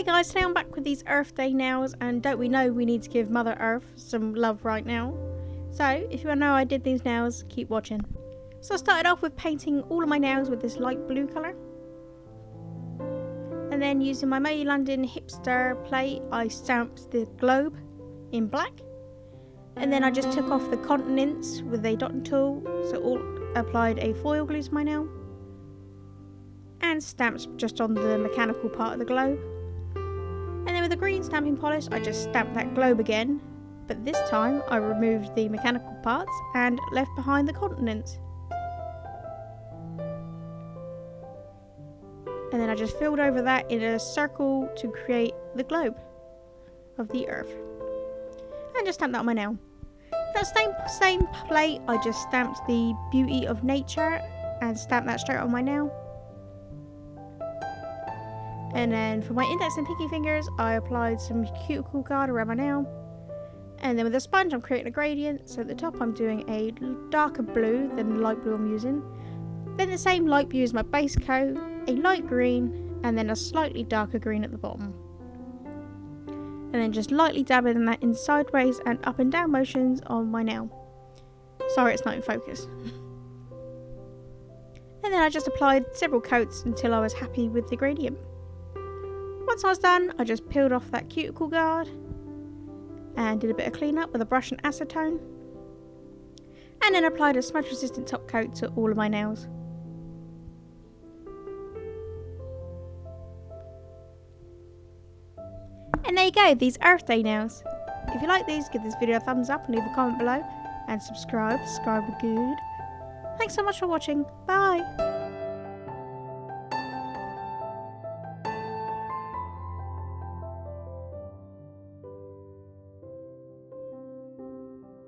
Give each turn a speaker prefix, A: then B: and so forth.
A: Hey guys, today I'm back with these Earth Day nails, and don't we know we need to give Mother Earth some love right now? So, if you want to know how I did these nails, keep watching. So I started off with painting all of my nails with this light blue colour. And then using my Made in London hipster plate, I stamped the globe in black. And then I just took off the continents with a dotting tool, so applied a foil glue to my nail. And stamped just on the mechanical part of the globe. And then with a green stamping polish, I just stamped that globe again, but this time I removed the mechanical parts and left behind the continents. And then I just filled over that in a circle to create the globe of the Earth. And just stamped that on my nail. That same plate, I just stamped the beauty of nature and stamped that straight on my nail. And then for my index and pinky fingers, I applied some cuticle guard around my nail. And then with a sponge, I'm creating a gradient. So at the top, I'm doing a darker blue than the light blue I'm using. Then the same light blue as my base coat, a light green, and then a slightly darker green at the bottom. And then just lightly dabbing that in sideways and up and down motions on my nail. Sorry, it's not in focus. And then I just applied several coats until I was happy with the gradient. Once I was done, I just peeled off that cuticle guard and did a bit of cleanup with a brush and acetone, and then applied a smudge resistant top coat to all of my nails. And there you go, these Earth Day nails. If you like these, give this video a thumbs up and leave a comment below, and subscribe would be good. Thanks so much for watching, bye!